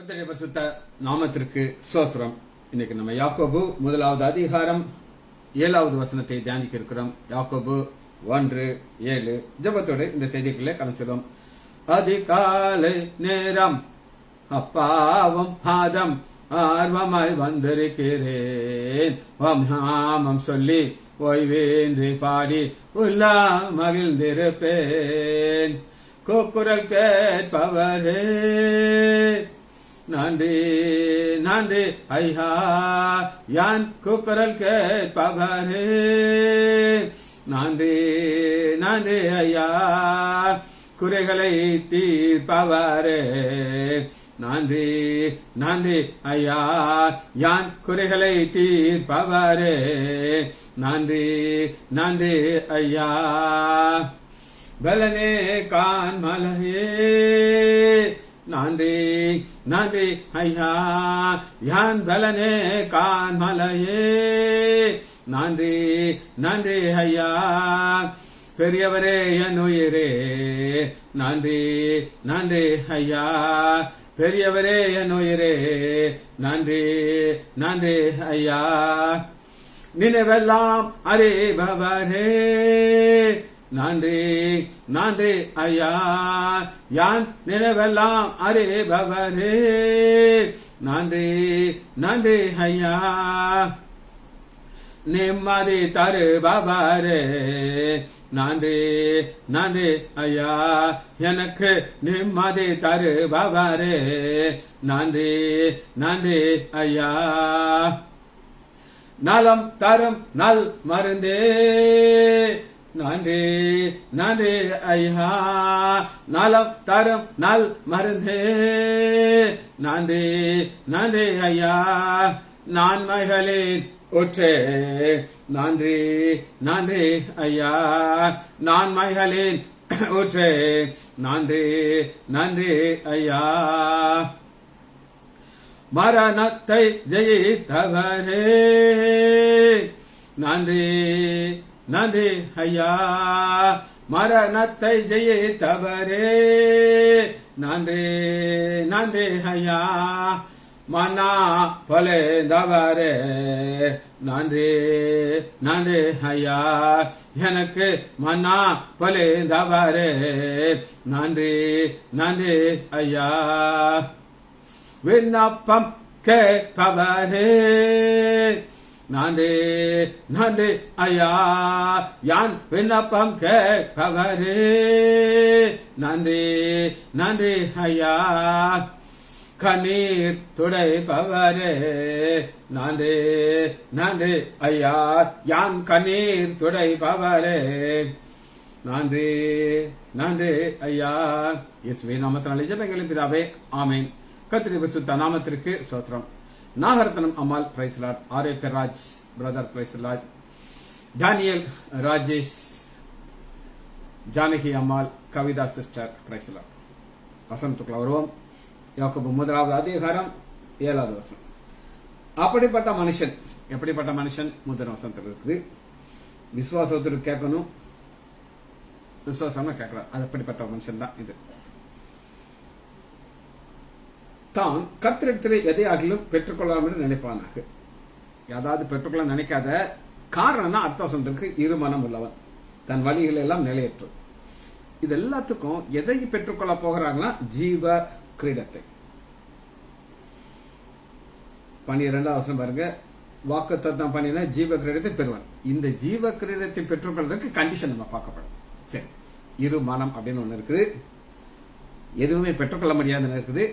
கர்த்தருடைய பரிசுத்த நாமத்திற்கு ஸ்தோத்திரம். இன்னைக்கு நம்ம யாக்கோபு 1வது அதிகாரம் 7வது வசனத்தை தியானிக்க இருக்கிறோம். யாக்கோபு 1:7 ஜெபத்தோடு இந்த செய்திக்குள்ளே கடந்துடும். அதிகாலை நேரம் அப்பாவும் பாதம் ஆர்வமாய் வந்திருக்கிறேன். நாமம் சொல்லி ஓய்வேன்றி பாடி உள்ளா மகிழ்ந்திருப்பேன். கூக்குரல் கேட்பவரே நன்றி நன்றி ஐயா, யான் கூக்குரல் கேட்பவரே நன்றி நன்றி ஐயா, குறைகளை தீர்ப்பவரே நன்றி நன்றி ஐயா, யான் குறைகளை தீர்ப்பவரே நன்றி நன்றி ஐயா. பலனே கான்மலையே நன்றி நன்றி ஐயா, யான் பலனே கான்மலையே நன்றி நன்றி ஐயா. பெரியவரே என் உயிரே நன்றி நன்றி ஐயா, பெரியவரே என் உயிரே நன்றி நன்றி ஐயா. நினைவெல்லாம் அறிபவரே நன்றி நன்றி ஐயா, யான் நினைவெல்லாம் அறிபவரே நன்றி நன்றி ஐயா. நிம்மதி தருபவரே நன்றி நன்றி ஐயா, எனக்கு நிம்மதி தருபவரே நன்றி நன்றி ஐயா. நலம் தரும் நல் மருந்தே நன்றி நன்றி ஐயா, நலம் தரும் நல் மருந்தே நன்றி நன்றி ஐயா. நான்மைகளின் ஒற்றே நன்றி நன்றி ஐயா, நான்மைகளின் ஒற்றே நன்றி நன்றி ஐயா. மரணத்தை ஜெயித்தவரே நன்றி நன்றி ஐயா, மரணத்தை ஜெயித்தவரே நன்றி நன்றி ஐயா. மன்னா பொலேந்தவரே நன்றி நன்றி ஐயா, எனக்கு மன்னா பொலேந்தவரே நன்றி நன்றி ஐயா. விண்ணப்பம் கேட்பவரே நன்றி நன்றி ஐயா, யான் விண்ணப்பம் கேட்பவரே நன்றி நன்றி ஐயா. கண்ணீர் துடைப்பவரே நன்றி நன்றி ஐயா, யான் கண்ணீர் துடைப்பவரே நன்றி நன்றி ஐயா. இயேசுவே நாமத்தினாலே ஜெபங்களின் பிதாவே ஆமென். கர்த்தருடைய பரிசுத்த நாமத்திற்கு ஸ்தோத்திரம். நாகரத்னம் அம்மாள் பிரைஸ்லாட், ஆரோக்கிய Raj brother பிரைஸ்லாட், Daniel Rajesh, Janaki Ammal, Kavitha sister பிரைஸ்லாட். வசனத்துக்குள்ள வருவோம். யாக்கோபு 1வது அதிகாரம் 7வது வசனம். அப்படிப்பட்ட மனுஷன், எப்படிப்பட்ட மனுஷன்? முதல் வசனத்தில் இருக்குது. விசுவாசத்திற்கு கேட்கணும், விசுவாசம் கேட்கலாம். அது அப்படிப்பட்ட மனுஷன் தான் இது. தான் கர்த்தரிடத்தில் எதை ஆகிலும் பெற்றுக்கொள்ளலாம் என்று நினைப்பானாக. ஏதாவது பெற்றுக்கொள்ள நினைக்காத. காரணம்னா அடுத்த வசனத்திற்கு இருமனம் உள்ளவன், தன் வழிகள் எல்லாம் நிலையற்று. இது எல்லாத்துக்கும் எதை பெற்றுக்கொள்ள போகிறாங்கன்னா ஜீவ கிரீடத்தை. 12வது வசனம் பாருங்க. வாக்குத்தத்தம் பண்ணின ஜீவ கிரீடத்தை பெறுவான். இந்த ஜீவ கிரீடத்தை பெற்றுக்கொள்வதற்கு கண்டிஷன் நம்ம பார்க்கப்படும். சரி, இரு மனம் அப்படின்னு ஒண்ணு இருக்குது. எதுவுமே பெற்றுக்கொள்ள முடியாதுன்னு இருக்குது.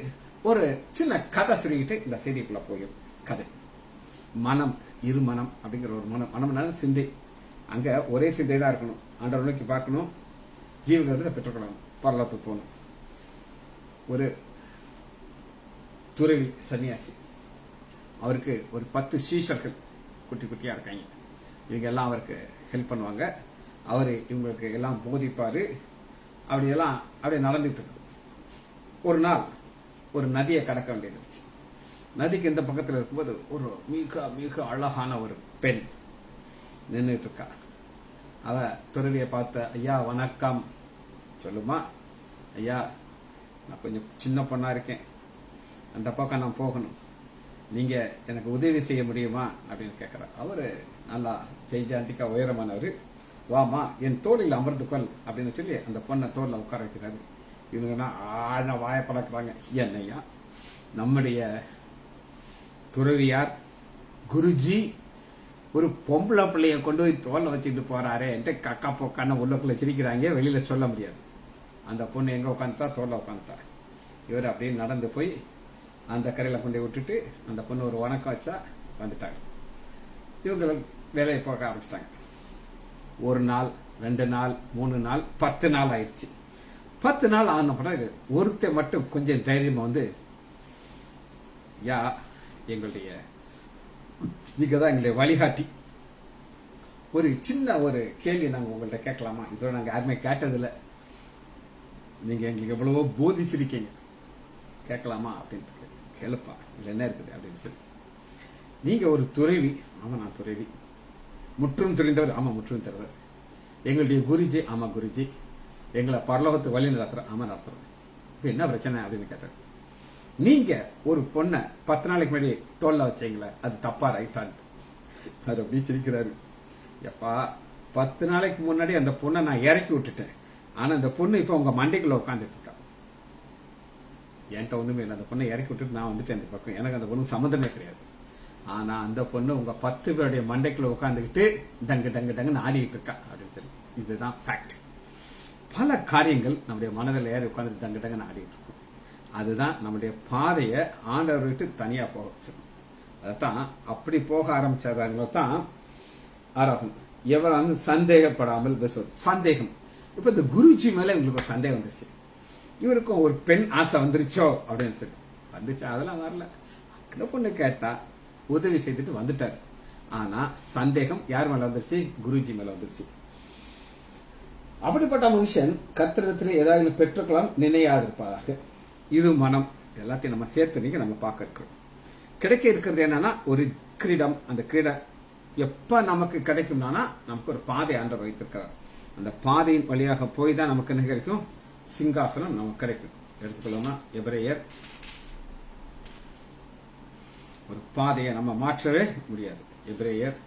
ஒரு சின்ன கதை சொல்லிக்கிட்டு இந்த செய்திக்குள்ள போயிடும். கதை மனம், இரு மனம் அப்படிங்கிற ஒரு மனம். மனம்னால சிந்தை. அங்க ஒரே சிந்தை தான் இருக்கணும். ஆண்டவரை நோக்கி பார்க்கணும், ஜீவகிரீடத்தை பெற்றுக்கொள்ளணும், பரலோகத்துக்கு போகணும். ஒரு துறவி சன்னியாசி, அவருக்கு ஒரு 10 சீஷர்கள் குட்டி குட்டியா இருக்காங்க. இவங்க எல்லாம் அவருக்கு ஹெல்ப் பண்ணுவாங்க. அவரு இவங்களுக்கு எல்லாம் போதிப்பாரு. அப்படியெல்லாம் அப்படியே நடந்துட்டு இருக்கு. ஒரு நாள் ஒரு நதியை கடக்க வேண்டியிருந்துச்சு. நதிக்கு இந்த பக்கத்தில் இருக்கும்போது ஒரு மிக மிக அழகான ஒரு பெண் நின்றுட்டு இருக்கா. அவ துறவியை பார்த்த, ஐயா வணக்கம் சொல்லுமா, ஐயா நான் கொஞ்சம் சின்ன பொண்ணா இருக்கேன், அந்த பக்கம் நான் போகணும், நீங்க எனக்கு உதவி செய்ய முடியுமா அப்படின்னு கேட்கிறார். அவரு நல்லா ஜெய்ஜாண்டிக்கா உயரமானவர். வாமா என் தோளில் அமர்ந்து கொள் அப்படின்னு சொல்லி அந்த பொண்ணை தோல்ல உட்கார வைக்கிறாரு. இவங்கன்னா ஆழ வாய பழக்கிறாங்க. என்னையா நம்முடைய துறவியார் குருஜி ஒரு பொம்பளை பிள்ளைய கொண்டு போய் தோல்ல வச்சுட்டு போறாரு என்று கக்கா போக்கான உள்ளக்குள்ள சிரிக்கிறாங்க. வெளியில சொல்ல முடியாது. அந்த பொண்ணு எங்க உட்காந்துட்டா, தோல்ல உட்காந்துட்டா. இவர் அப்படியே நடந்து போய் அந்த கரையில கொண்டு விட்டுட்டு அந்த பொண்ணு ஒரு வணக்கம் வச்சா வந்துட்டாங்க. இவங்க வேலையை போக ஆரம்பிச்சிட்டாங்க. 1 நாள் 2 நாள் 3 நாள் 10 நாள் ஆயிடுச்சு. 10 நாள் ஆன பிறகு ஒருத்தர் மட்டும் கொஞ்சம் தைரியமா வந்து, யா எங்களுடைய நீங்கதான் எங்களுடைய வழிகாட்டி, ஒரு சின்ன ஒரு கேள்வி நாங்க உங்கள்ட்ட கேட்கலாமா? இதோட நாங்க யாருமே கேட்டதில்லை, நீங்க எங்களுக்கு எவ்வளவோ போதிச்சிருக்கீங்க, கேட்கலாமா அப்படின்னு. கேளுப்பா, இதுல என்ன இருக்குது அப்படின்னு சொல்லி. நீங்க ஒரு துறவி. ஆமா நான் துறவி. முற்றும் தெரிந்தவர். ஆமா முற்றும் தெரிந்தவர். எங்களுடைய குருஜி. ஆமா குருஜி. எங்களை பரலோகத்து வழி நடத்துறோம். ஆமா நடத்துறோம். இப்ப என்ன பிரச்சனை அப்படின்னு கேட்டார். நீங்க ஒரு பொண்ணை 10 நாளைக்கு முன்னாடி தோல்ல வச்சீங்களே, அது தப்பா ரைட்டான்னு அது அப்படி சிரிக்கிறாரு. எப்பா 10 நாளைக்கு முன்னாடி அந்த பொண்ணை நான் இறக்கி விட்டுட்டேன். ஆனா அந்த பொண்ணு இப்ப உங்க மண்டைக்குள்ள உட்காந்துட்டு இருக்கா. என்கிட்ட ஒண்ணுமே இல்லை. அந்த பொண்ணை இறக்கி விட்டுட்டு நான் வந்துட்டேன் இந்த பக்கம். எனக்கு அந்த பொண்ணு சம்மந்தமே கிடையாது. ஆனா அந்த பொண்ணு உங்க 10 பேருடைய மண்டைக்குள்ள உட்காந்துக்கிட்டு டங்கு டங்கு டங்குன்னு ஆடிட்டு இருக்கா அப்படின்னு சொல்லி. இதுதான் ஃபேக்ட். பல காரியங்கள் நம்முடைய மனதில் ஏறி உட்காந்துட்டு டங்கு டங்குன்னு ஆடிட்டு இருக்கும். அதுதான் நம்முடைய பாதையை ஆண்டவர் விட்டு தனியா போக வச்சிடும். அதான் அப்படி போக ஆரம்பிச்சாதாங்களோ தான் ஆராகும். எவ்வளவு சந்தேகப்படாமல் பேசுவது. சந்தேகம். இப்ப இந்த குருஜி மேல உங்களுக்கு ஒரு சந்தேகம் வந்துச்சு. இவருக்கும் ஒரு பெண் ஆசை வந்துருச்சோ அப்படின்னு சொல்லி. வந்துச்சு, அதெல்லாம் வரல. அந்த பொண்ணு கேட்டா உதவி செய்துட்டு வந்துட்டார். ஆனா சந்தேகம் யார் மேல வந்துருச்சு? குருஜி மேல வந்துருச்சு. அப்படிப்பட்ட மனுஷன் கர்த்தரிடத்தில் ஏதாவது பெற்றுக்கலாம் நினையாதிருப்பதாக. இது மனம் எல்லாத்தையும் நம்ம சேர்த்து நீங்க நம்ம பார்க்க இருக்கிறோம். கிடைக்க இருக்கிறது என்னன்னா ஒரு கிரீடம். அந்த கிரீடம் எப்ப நமக்கு கிடைக்கும்னா நமக்கு ஒரு பாதை ஆண்டவர் வைத்திருக்கிறார். அந்த பாதையின் வழியாக போய் தான் நமக்கு என்ன கிடைக்கும்? சிங்காசனம் நமக்கு கிடைக்கும். எடுத்துக்கொள்ளோம்னா எபிரேயர். ஒரு பாதையை நம்ம மாற்றவே முடியாது. எபிரேயர்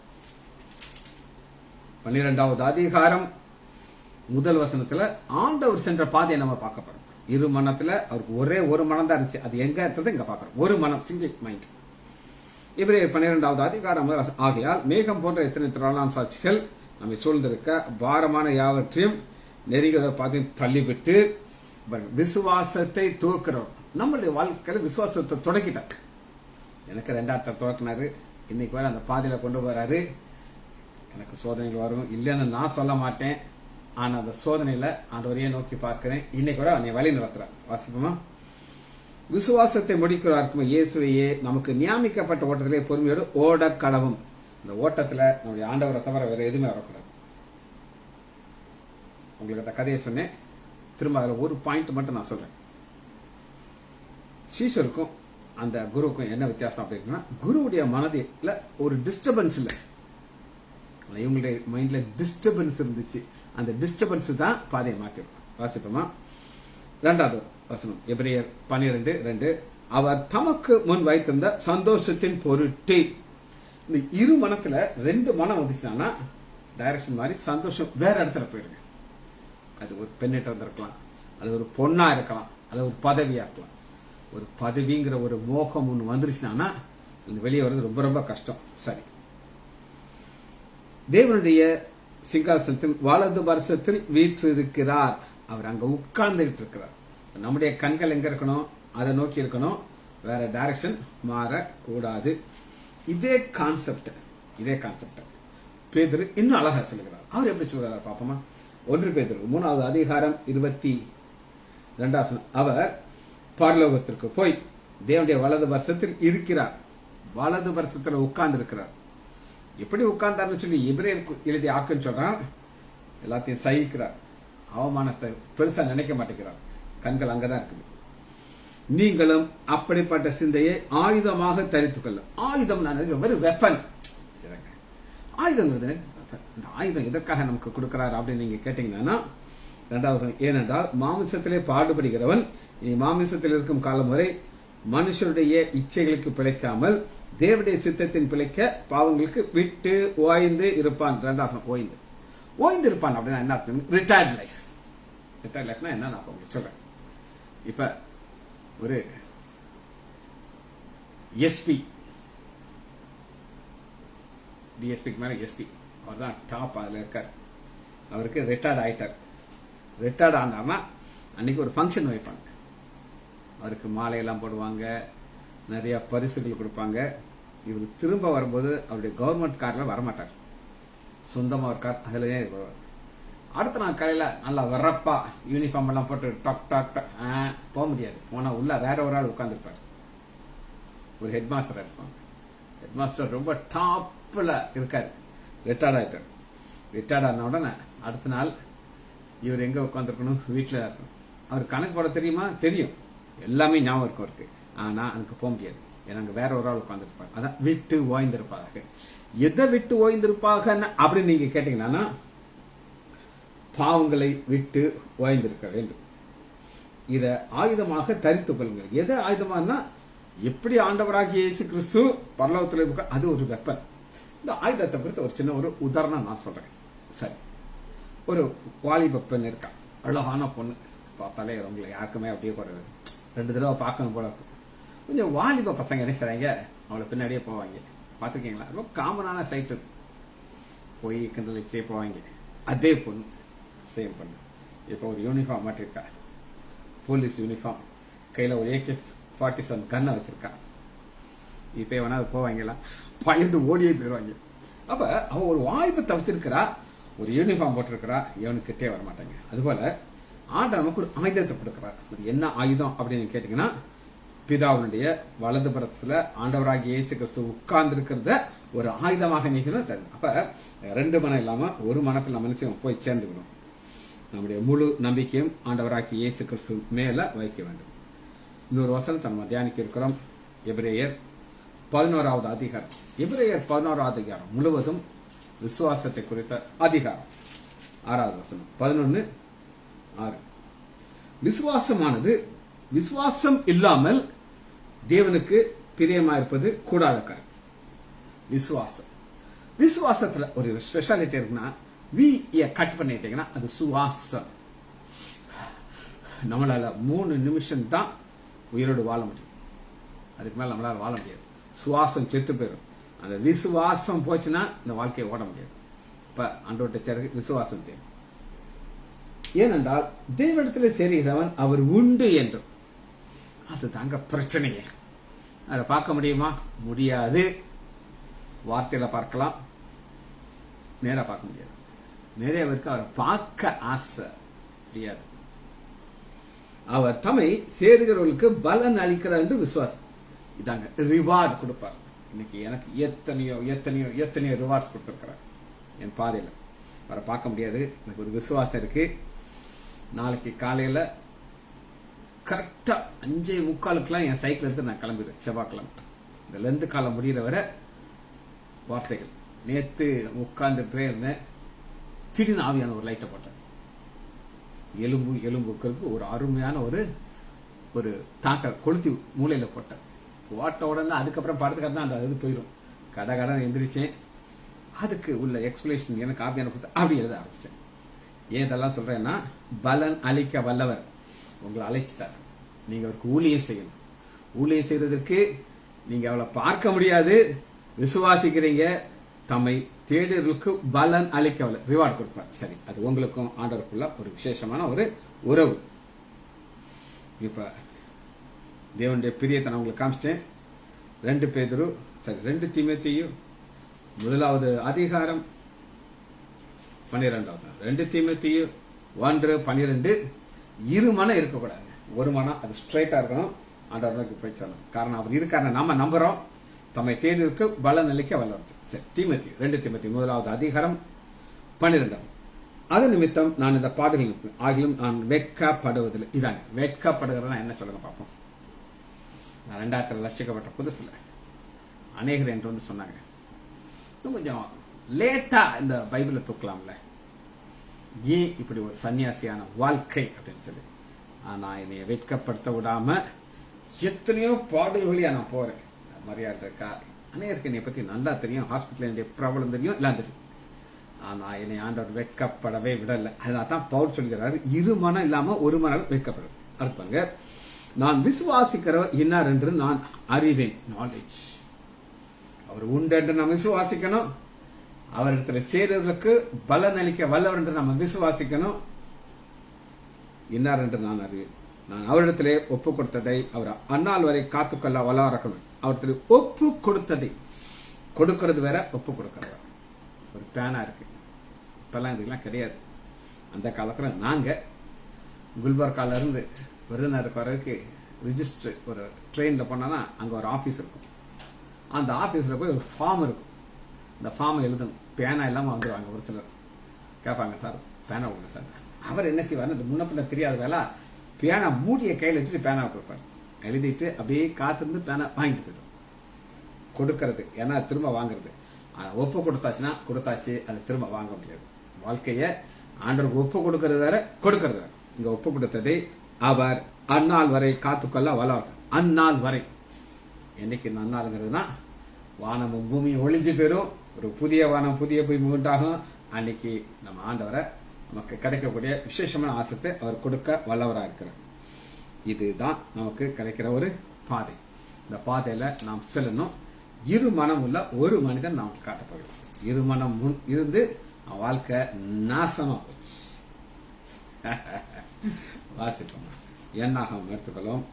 12வது அதிகாரம் 1 வசனத்துல ஆண்டவர் சென்ற பாதையை நம்ம பார்க்க போறோம். இரு மனத்துல அவருக்கு ஒரே ஒரு மனம் தான் இருந்துச்சு. அது எங்க இருக்கிறது இங்க பாக்குறோம். ஒரு மனம், சிங்கிள் மைண்ட். எபிரேயர் 12வது அதிகாரம் ஆகையால் மேகம் போன்ற எத்தனை திரளான சாட்சிகள் நம்மை சூழ்ந்திருக்க பாரமான யாவற்றையும் நெறிகிற பாதையும் தள்ளிவிட்டு விசுவாசத்தை துவக்கிறோம். நம்மளுடைய வாழ்க்கையில விசுவாசத்தை தொடக்கிட்டார். எனக்கு 2 துவக்கினாரு. இன்னைக்கு வர அந்த பாதையில கொண்டு வராரு. எனக்கு சோதனைகள் வரும் இல்லைன்னு நான் சொல்ல மாட்டேன். ஆனா அந்த சோதனையில ஆண்டவரையே நோக்கி பார்க்கிறேன். இன்னைக்கு வர என்னை வழி நடத்துறார். வாசிப்போமா? விசுவாசத்தை முடிக்கிறார்க்கும் இயேசுவையே நமக்கு நியமிக்கப்பட்ட ஓட்டத்திலே பொறுமையோடு ஓட கடவும். இந்த ஓட்டத்துல நம்முடைய ஆண்டவரை தவிர வேற எதுவுமே வரக்கூடாது. உங்களுக்கு அந்த கதையை சொன்னேன். திரும்ப அதுல ஒரு பாயிண்ட் மட்டும் நான் சொல்றேன். சீஷருக்கும் அந்த குருவுக்கும் என்ன வித்தியாசம் அப்படின்னா, குருவுடைய மனதில் ஒரு டிஸ்டர்பன்ஸ் இல்லை. இவங்களுடைய மைண்ட்ல டிஸ்டர்பன்ஸ் இருந்துச்சு. அந்த டிஸ்டர்பன்ஸ் தான் பாதையை மாற்றிடும். வாசிப்போமா? 2வது வசனம் எபிரேயர் 12:2. அவர் தமக்கு முன் வைத்திருந்த சந்தோஷத்தின் பொருட்டு. இந்த இரு மனத்துல 2 மனம் வந்துச்சுன்னா டைரக்ஷன் மாதிரி சந்தோஷம் வேற இடத்துல போயிருங்க. அது ஒரு பெண்ணிட்ட இருந்திருக்கலாம், அது ஒரு பொண்ணா இருக்கலாம், அது ஒரு பதவியா இருக்கலாம். ஒரு பதவிங்கிற ஒரு மோகம் ஒண்ணு வந்துருச்சுன்னா வெளியே வர்றது ரொம்ப ரொம்ப கஷ்டம். சரி, தேவனுடைய சிங்காசனத்தில் வலது வருஷத்தில் வீற்றிருக்கிறார். அவர் அங்க உட்கார்ந்துகிட்டு இருக்கிறார். நம்முடைய கண்கள் எங்க இருக்கணும்? அதை நோக்கி இருக்கணும். வேற டைரக்ஷன் மாறக்கூடாது. இதே கான்செப்ட் பேதுரு இன்னும் அழகா சொல்லுகிறார். அவர் எப்படி சொல்றாரு பாப்போமா? 1 பேதுரு 3வது அதிகாரம் 22. அவர் பரலோகத்திற்கு போய் தேவனுடைய வலது வருஷத்தில் இருக்கிறார். வலது வருஷத்துல உட்கார்ந்து இருக்கிறார். எப்படி உட்கார்ந்தார்னு சொல்லி எபிரேயருக்கு எழுதி ஆக்குன்னு சொல்றான். எல்லாத்தையும் சகிக்கிறார். அவமானத்தை பெருசா நினைக்க மாட்டேங்கிறார். கண்கள் அங்கதான் இருக்குது. நீங்களும் அப்படிப்பட்ட சிந்தையை ஆயுதமாக தரித்துக் கொள்ளும். ஆயுதம் வெறும் வெப்பன். ஆயுதம் இந்த ஆயுதம் எதற்காக நமக்கு கொடுக்கிறார் அப்படின்னு நீங்க கேட்டீங்கன்னா, 2வது ஏனென்றால் மாமிசத்திலே பாடுபடுகிறவன் இனி மாமிசத்தில் இருக்கும் காலம் வரை மனுஷருடைய இச்சைகளுக்கு பிழைக்காமல் தேவனுடைய சித்தத்தின் பிழைக்க பாவங்களுக்கு விட்டு ஓய்ந்து இருப்பான். 2 ஓய்ந்து ஓய்ந்து இருப்பான் அப்படின்னா என்ன அர்த்தம்? Retired life. ரிட்டையர்ட் லைஃப்னா என்ன நான் உங்களுக்கு சொல்றேன். இப்ப ஒரு எஸ்பி, டிஎஸ்பிக்கு மேல எஸ்பி, அவர் தான் டாப், அதுல இருக்கார். அவருக்கு ரிட்டையர்ட் ஆயிட்டார். ரிட்டையர்ட் ஆனார்னா அன்னைக்கு ஒரு ஃபங்க்ஷன் வைப்பாங்க. அவருக்கு மாலையெல்லாம் போடுவாங்க, நிறைய பரிசுகள் கொடுப்பாங்க. இவர் திரும்ப வரும்போது அவருடைய கவர்மெண்ட் கார்ல வரமாட்டார், சொந்தமா ஒரு கார், அதுலயே வருவார். அடுத்த நாள் காலையில நல்லா வரப்பா யூனிஃபார்ம் எல்லாம் போட்டு டாக் டாக் போக முடியாது. போனா உள்ள வேற ஒரு ஆள் உட்கார்ந்துருப்பார். ஒரு ஹெட் மாஸ்டர் இருப்பாங்க. ஹெட் மாஸ்டர் ரொம்ப டாப்ல இருக்காரு. ரிட்டையர்ட் ஆயிட்டார். ரிட்டையர்ட் ஆன உடனே அடுத்த நாள் இவர் எங்க உட்காந்துருக்கணும்? வீட்டுல இருக்கணும். அவர் கணக்கு போட தெரியுமா? தெரியும், எல்லாமே ஞாபகம் இருக்கும் அவருக்கு. ஆனா அதுக்கு போக முடியாது, ஏன்னா அங்க வேற ஒரு ஆள் உட்காந்துருப்பாங்க. அதான் விட்டு ஓய்ந்திருப்பாங்க. எதை விட்டு ஓய்ந்திருப்பாங்க அப்படின்னு நீங்க கேட்டீங்கன்னா, பாவங்களை விட்டு ஓய்ந்திருக்க வேண்டும். இத ஆயுதமாக தரித்துக் கொள்ளுங்கள். எதை ஆயுதமானா, எப்படி ஆண்டவராகிய இயேசு கிறிஸ்து பரலோகத்தில் இருக்க, அது ஒரு வெப்பன். இந்த ஆயுதத்தை குறித்து ஒரு சின்ன ஒரு உதாரணம் நான் சொல்றேன். சரி, ஒரு வாலிப பெண் இருக்கா, அழகான பொண்ணு. பார்த்தாலே உங்களுக்கு யாருக்குமே அப்படியே ஒரு 2 தடவை பார்க்கணும் போல இருக்கும். கொஞ்சம் வாலிப பசங்க என்ன செய்றாங்க, அவளை பின்னாடியே போவாங்க. பார்த்துருக்கீங்களா? ரொம்ப காமனான சைட்டு. போய் கிண்டலிச்சே போவாங்க. அதே பொண்ணு சேம் பண்ணு. இப்போ ஒரு யூனிஃபார்ம் மாட்டிருக்கா, போலீஸ் யூனிஃபார்ம், கையில ஒரு AK-47 கன்னை வச்சிருக்கா. இப்ப வேணா அது போவாங்களா? பயந்து ஓடியே போயிடுவாங்க. அப்ப அவ ஒரு ஆயுதத்தை வச்சிருக்கிறா, ஒரு யூனிஃபார்ம் போட்டிருக்கிறா, இவனுக்கிட்டே வர மாட்டாங்க. அதுபோல ஆண்டவர் நமக்கு ஒரு ஆயுதத்தை கொடுக்கிறார். என்ன ஆயுதம் அப்படின்னு கேட்டீங்கன்னா, பிதாவுடைய வலது புறத்துல ஆண்டவராகிய இயேசு கிறிஸ்து உட்கார்ந்து இருக்கிறத ஒரு ஆயுதமாக நீக்கணும் தரணும். அப்ப 2 மனம் இல்லாம ஒரு மனத்தில் நம்ம நினைச்சு போய் சேர்ந்துக்கணும். நம்முடைய முழு நம்பிக்கையும் ஆண்டவராகிய இயேசு கிறிஸ்து மேல வைக்க வேண்டும். இன்னொரு வசனத்தை நம்ம தியானிக்க இருக்கிறோம். எபிரேயர் 11வது அதிகாரம். எபிரேயர் 11வது அதிகாரம் முழுவதும் விசுவாசத்தை குறித்த அதிகாரம். 6வது வசனம் 11:6. விசுவாசமானது விசுவாசம் இல்லாமல் தேவனுக்கு பிரியமாயிருப்பது கூடாத காரியம். விசுவாசம், விசுவாசத்துல ஒரு ஸ்பெஷாலிட்டி இருக்குன்னா, கட் பண்ணிட்டீங்கன்னா அது சுவாசம். நம்மளால 3 நிமிஷம் தான் உயிரோடு வாழ முடியும். அதுக்கு மேல நம்மளால வாழ முடியாது. சுவாசம் செத்து போயிடும். அந்த விசுவாசம் போச்சுன்னா இந்த வாழ்க்கையை ஓட முடியாது. இப்ப ஆண்டவர்கிட்ட சேர விசுவாசம் தேவை. ஏனென்றால் தேவனிடத்தில் சேருகிறவன் அவர் உண்டு என்றும். அது தாங்க பிரச்சனையே. அதை பார்க்க முடியுமா? முடியாது. வார்த்தையில பார்க்கலாம், நேரா பார்க்க முடியாது. நிறைய பேருக்கு அவரை பார்க்க ஆசை, முடியாது. அவர் தம்மை சேருகிறவர்களுக்கு பலன் அளிக்கிறார் என்று விசுவாசம். இதாங்க ரிவார்டு கொடுப்பார். இன்னைக்கு எனக்கு எத்தனையோ எத்தனையோ எத்தனையோ ரிவார்ட்ஸ் கொடுத்திருக்கிறார் என் பாதையில. அவரை பார்க்க முடியாது, எனக்கு ஒரு விசுவாசம் இருக்கு. நாளைக்கு காலையில கரெக்டா 5:45 என் சைக்கிள் எடுத்து நான் கிளம்பிடுவேன். செவ்வாய்க்கிழமை இந்த லெந்து காலம் முடிகிற வரை வார்த்தைகள். நேத்து உட்கார்ந்துட்டே இருந்தேன், திடீர்னு ஆவியான ஒரு லைட்டை போட்டேன். எலும்புக்களுக்கு ஒரு அருமையான ஒரு தாட்டை கொளுத்தி மூளையில போட்டேன். போட்ட உடனே அதுக்கப்புறம் படத்துக்காக தான் அந்த இது போயிடும். கடன் எந்திரிச்சேன். அதுக்கு உள்ள எக்ஸ்பிளேஷன் எனக்கு ஆவியான கொடுத்த அப்படி எழுத ஆரம்பிச்சேன். ஏன் இதெல்லாம் சொல்றேன்னா, பலன் அளிக்க வல்லவர் உங்களை அழைச்சிட்டார். நீங்க அவருக்கு ஊழியம் செய்யணும். ஊழியம் செய்யறதுக்கு நீங்க அவளை பார்க்க முடியாது. விசுவாசிக்கிறீங்க, தம்மை தேடுறதுக்கு பலன் அளிக்க ரிவார்டு கொடுப்பார். சரி, அது உங்களுக்கும் ஆண்டவருக்குள்ள ஒரு விசேஷமான ஒரு உறவு. இப்ப தேவனுடைய பிரியத்தை நான் உங்களுக்கு காமிச்சிட்டேன். 2 பேதுரு, சரி 2 தீமோத்தேயு 1வது அதிகாரம் 12வது. 2 தீமோத்தேயு 1:12. இருமனம் இருக்கக்கூடாது. ஒரு மனம், அது ஸ்ட்ரைட்டா இருக்கணும். ஆண்டவருக்கு போய் சொல்லணும். காரணம் அவர் இருக்காருன்னு நாம நம்புறோம். தம்மை தேடி இருக்க பலன் அளிக்க வல்லவர். சரி, தீமோத்தேயு 2 தீமோத்தேயு 1வது அதிகாரம் 12. அது நிமித்தம் நான் இந்த பாடுகள் ஆகிலும் நான் வெட்கப்படுவதில்லை. இதாங்க வெட்கப்படுகிறதா என்ன சொல்லுங்க பார்ப்போம். நான் 2000 ரட்சிக்கப்பட்ட புதுசுல அநேகர் என்று வந்து சொன்னாங்க, இன்னும் கொஞ்சம் லேட்டா இந்த பைபிளை தூக்கலாம்ல, ஏன் இப்படி ஒரு சன்னியாசியான வாழ்க்கை அப்படின்னு சொல்லி. ஆனா என்னைய வெட்கப்படுத்த விடாம எத்தனையோ பாடல் வழியா நான் போறேன். மரியாதை இருக்கா, அநேகருக்கு என்னை பத்தி நல்லா தெரியும், ஹாஸ்பிட்டல் என்னுடைய ப்ராப்ளம் தெரியும், எல்லாம் தெரியும். ஆனா என்னை ஆண்டவர் வெட்கப்படவே விடல. அதனால்தான் பவுல் சொல்கிறாரு, இரு மனம் இல்லாம ஒரு மனம் வெட்கப்படும். அர்த்தங்க, நான் விசுவாசிக்கிறவர் இன்னார் என்று நான் அறிவேன். நாலேஜ் அவர் உண்டு என்று நாம் விசுவாசிக்கணும். அவரிடத்துல செய்தவர்களுக்கு பலன் அளிக்க வல்லவர் என்று நம்ம விசுவாசிக்கணும். இன்னார் என்று நான் அறிவேன். நான் அவரிடத்திலே ஒப்பு கொடுத்ததை அவர் அந்நாள் வரை காத்துக்கொள்ள வல்லவராக்கணும். அவரிடத்துல ஒப்பு கொடுத்ததை, கொடுக்கிறது வேற, ஒப்பு கொடுக்கறது. ஒரு பேனா இருக்கு, இப்பெல்லாம் இதுக்கெல்லாம் கிடையாது. அந்த காலத்துல நாங்க குல்பர்கால இருந்து விருதுநகருக்கு வரைக்கு ரிஜிஸ்டர் ஒரு ட்ரெயின்ல போனா அங்க ஒரு ஆபீஸ் இருக்கும். அந்த ஆபீஸ்ல போய் ஒரு ஃபார்ம் இருக்கும். இந்த ஃபார்ம் எழுதணும். பேனா இல்லாம வந்துருவாங்க. ஒரு சிலர் கேட்பாங்க, சார் பேனா கொடுங்க சார். அவர் என்ன செய்வார், இந்த முன்ன பின்ன தெரியாத வேலை, பேனா மூடிய கையில் வச்சுட்டு பேனாவை கொடுப்பாரு. எழுதிட்டு அப்படியே காத்திருந்து பேனா வாங்கிட்டு போயிடும். கொடுக்கறது ஏன்னா திரும்ப வாங்குறது. ஒப்பு கொடுத்தாச்சுன்னா கொடுத்தாச்சு, அதை திரும்ப வாங்க முடியாது. வாழ்க்கைய ஆண்டவருக்கு ஒப்பு கொடுக்கறது வேற, கொடுக்கறது வேற. இங்க ஒப்பு கொடுத்ததை அவர் அந்நாள் வரை காத்துக்கொள்ள வல்லவர். அந்நாள் வரை என்னைக்கு அந்நாளுங்கிறதுனா வானமும் பூமியும் ஒளிஞ்சு போயிரும், ஒரு புதிய வானம் புதிய பூமி உண்டாகும். அன்னைக்கு நம்ம ஆண்டவரை நமக்கு கிடைக்கக்கூடிய விசேஷமான ஆசத்தை அவர் கொடுக்க வல்லவராக இருக்கிறார். இதுதான் நமக்கு கிடைக்கிற ஒரு பாதை. இந்த பாதையில நாம் செல்லணும். இரு மனம் உள்ள ஒரு மனிதன் நமக்கு காட்டப்படுகிறது. இரு மனம் முன் இருந்து வாழ்க்கை நாசமா போச்சு. வாசிப்போம். எண்ணாகம் எடுத்துக்கொள்ளும்.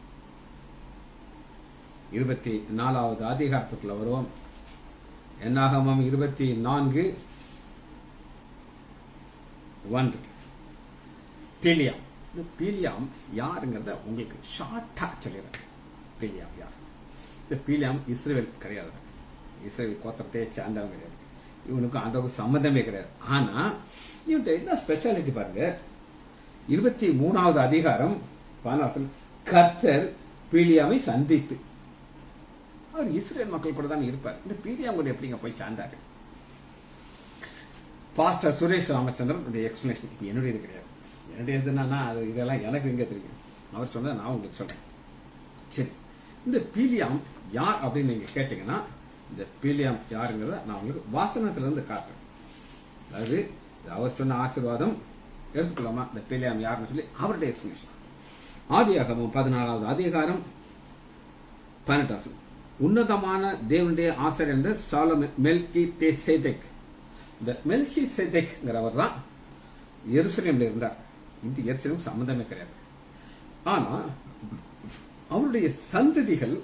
24வது அதிகாரத்துக்குள்ள வருவோம். எண்ணாகமம் 24:1. பீலியாம். இந்த பீலியாம் யாருங்கிறத உங்களுக்கு ஷார்ட்டா சொல்லிடுறேன். பீலியாம் யார்? இந்த பீலியாம் இஸ்ரேல் கிடையாது. இஸ்ரேல் கோத்திரத்தையே சேர்ந்தவன் கிடையாது. இவனுக்கு ஆண்டவருக்கு சம்பந்தமே கிடையாது. ஆனா இவன்கிட்ட என்ன ஸ்பெஷாலிட்டி பாருங்க. 23வது அதிகாரம் 14 கர்த்தர் பீலியாமை சந்தித்து. அவர் இஸ்ரேல் மக்கள் கூட தான் இருப்பார். இந்த பீலியாம் கூட எப்படிங்க போய் சேர்ந்தாரு? பாஸ்டர் சுரேஷ் ராமச்சந்திரன் இந்த எக்ஸ்பிளேஷன், இது என்னுடையது கிடையாது. என்னுடையதுன்னா அது இதெல்லாம் எனக்கு எங்க தெரியும். அவர் சொன்னதை நான் உங்களுக்கு சொல்றேன். சரி, இந்த பீலியாம் யார் அப்படின்னு நீங்க கேட்டீங்கன்னா, இந்த பீலியாம் யாருங்கிறத நான் உங்களுக்கு வாசனத்துல இருந்து காட்டுறேன். அதாவது அவர் சொன்ன ஆசீர்வாதம் எடுத்துக்கலாமா? இந்த பீலியாம் யாருன்னு சொல்லி அவருடைய எக்ஸ்பிளேஷன். ஆதியாகமம் 14வது அதிகாரம் 18. உன்னதமான தேவனுடைய ஆசிரியர் சாலமோன் மெல்கிசேதேக். இந்த மெல்கிசேதேக்ங்கிறவர் தான் எருசலேம்ல இருந்தார். இந்த எருசலேம் சம்பந்தமே கிடையாது. ஆனா அவருடைய சந்ததிகள்,